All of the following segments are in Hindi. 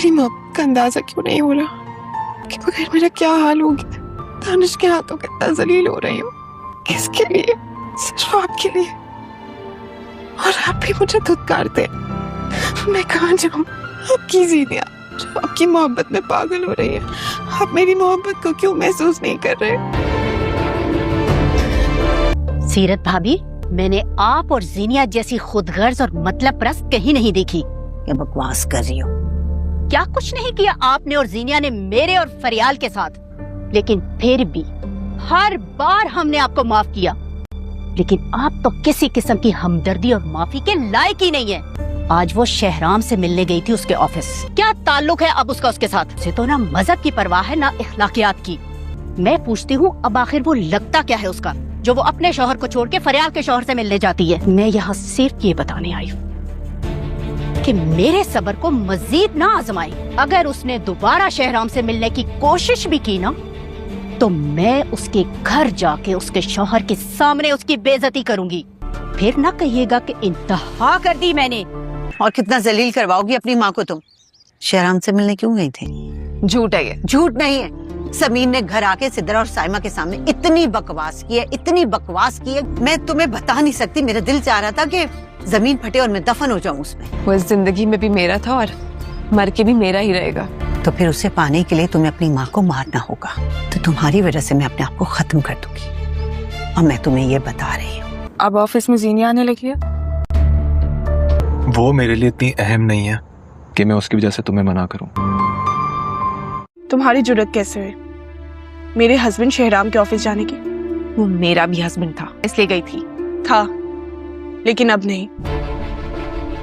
मेरी मोहब्बत का अंदाजा क्यों नहीं हो रहा कि बगैर मेरा क्या हाल होगी। दानिश के हाथों कितना जलील हो रही हूँ। किसके लिए? सिर्फ आपके लिए। और आप भी मुझे धुतकारते। मैं कहाँ जाऊँ? आपकी ज़ीनिया जो आपकी मोहब्बत में पागल हो रही है, आप मेरी मोहब्बत को क्यों महसूस नहीं कर रहे? सीरत भाभी, मैंने आप और ज़ीनिया जैसी खुदगर्ज और मतलब परस्त कहीं नहीं देखी। क्या बकवास कर रही हो? क्या कुछ नहीं किया आपने और ज़ीनिया ने मेरे और फरियाल के साथ, लेकिन फिर भी हर बार हमने आपको माफ किया। लेकिन आप तो किसी किस्म की हमदर्दी और माफी के लायक ही नहीं है। आज वो शहराम से मिलने गई थी उसके ऑफिस। क्या ताल्लुक है अब उसका उसके साथ? उसे तो ना मजहब की परवाह है ना इखलाकियात की। मैं पूछती हूँ अब आखिर वो लगता क्या है उसका, जो वो अपने शौहर को छोड़ के फरियाल के शौहर से मिलने जाती है। मैं यहाँ सिर्फ ये बताने आई हूँ कि मेरे सब्र को मजीद ना आजमाए। अगर उसने दोबारा शहराम से मिलने की कोशिश भी की ना, तो मैं उसके घर जाके उसके शौहर के सामने उसकी बेइज्जती करूंगी। फिर ना कहिएगा कि इंतहा कर दी मैंने। और कितना जलील करवाओगी अपनी माँ को तुम? शहराम से मिलने क्यों गई थी? झूठ है ये। झूठ नहीं है। समीर ने घर आके सिद्रा और साइमा के सामने इतनी बकवास की है, इतनी बकवास की है, मैं तुम्हें बता नहीं सकती। मेरा दिल चाह रहा था कि जमीन फटे और मैं दफन हो जाऊं उसमें। वो इस जिंदगी में भी मेरा था और मर के भी मेरा ही रहेगा। तो फिर उसे पाने के लिए तुम्हें अपनी माँ को मारना होगा। तो तुम्हारी वजह से मैं अपने आप को खत्म कर दूंगी। और मैं तुम्हें ये बता रही हूँ। अब ऑफिस में ज़ीनिया आने लगी है। वो मेरे लिए इतनी अहम नहीं है कि मैं उसकी वजह से तुम्हें मना करूं। तुम्हारी जुर्रत कैसे हुई मेरे हस्बैंड शहराम के ऑफिस जाने की? वो मेरा भी हस्बैंड था, इसलिए गई थी। था, लेकिन अब नहीं।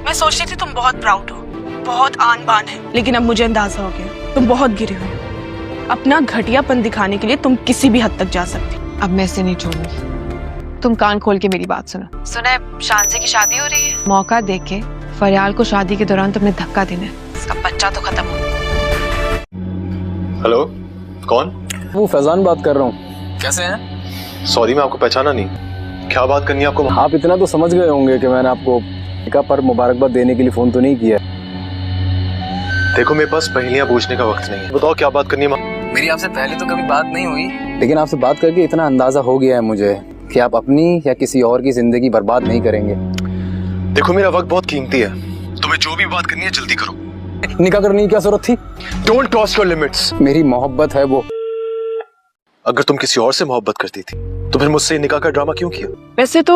मैं सोच रही थी तुम बहुत प्राउड हो, बहुत आन बान है, लेकिन अब मुझे अंदाजा हो गया तुम बहुत गिरी हुई हो। अपना घटियापन दिखाने के लिए तुम किसी भी हद तक जा सकती। अब मैं इसे नहीं छोड़ूंगी। तुम कान खोल के मेरी बात सुनो। सुना है शानजी की शादी हो रही है। मौका देख के फरियाल को शादी के दौरान तुमने धक्का देना है। इसका बच्चा तो खत्म हो। हेलो, कौन? वो फैजान बात कर रहा हूँ। कैसे हैं? सॉरी, मैं आपको पहचाना नहीं। क्या बात करनी है आपको? आप इतना तो समझ गए होंगे कि मैंने आपको निकाह पर मुबारकबाद देने के लिए फोन तो नहीं किया। देखो, मेरे पास पहेलियां पूछने का वक्त नहीं है। बताओ क्या बात करनी है? मेरी आपसे पहले तो कभी बात नहीं हुई, लेकिन आपसे बात करके इतना अंदाजा हो गया है मुझे कि आप अपनी या किसी और की जिंदगी बर्बाद नहीं करेंगे। देखो, मेरा वक्त बहुत कीमती है। तुम्हें जो भी बात करनी है जल्दी करो। निकाह करने की क्या जरूरत थी? Don't cross your limits. मेरी मोहब्बत है वो। अगर तुम किसी और से मोहब्बत करती थी तो फिर मुझसे निकाह का ड्रामा क्यों किया? वैसे तो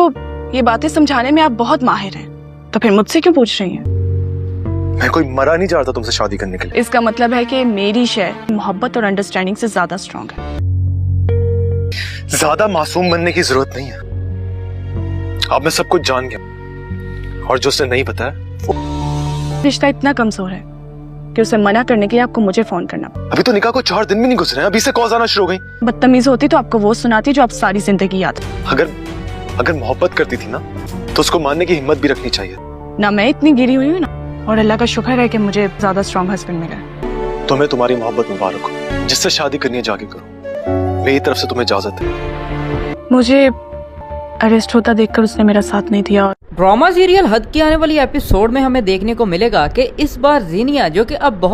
ये बातें समझाने में आप बहुत माहिर हैं, तो फिर मुझसे क्यों पूछ रही हैं? मैं कोई मरा नहीं चाहता तुमसे शादी करने के लिए। इसका मतलब है कि मेरी शय मोहब्बत और अंडरस्टैंडिंग से ज्यादा स्ट्रांग है। ज्यादा मासूम बनने की जरूरत नहीं है। अब मैं सब कुछ जान गया, और जो उसने नहीं बताया, रिश्ता इतना कमजोर है कि उसे मना करने के लिए आपको मुझे फोन करना। अभी तो निकाह को 4 दिन भी नहीं गुजरे हैं, अभी से कॉल्स आना शुरू हो गई। बदतमीज होती तो आपको वो सुनाती जो आप सारी जिंदगी याद। अगर मोहब्बत करती थी ना, तो उसको मानने की हिम्मत भी रखनी चाहिए। ना मैं इतनी गिरी हुई हूँ ना, और अल्लाह का शुक्र है कि मुझे ज्यादा स्ट्रांग हस्बैंड मिला है। तुम्हें तुम्हारी मोहब्बत मुबारक हो। जिससे शादी करनी है जाके करो। मेरी तरफ से तुम्हें इजाजत है। मुझे अरेस्ट होता देखकर उसने मेरा साथ नहीं दिया। ड्रामा सीरियल हद की आने वाली एपिसोड में हमें देखने को मिलेगा कि इस बार ज़ीनिया, जो कि अब बहुत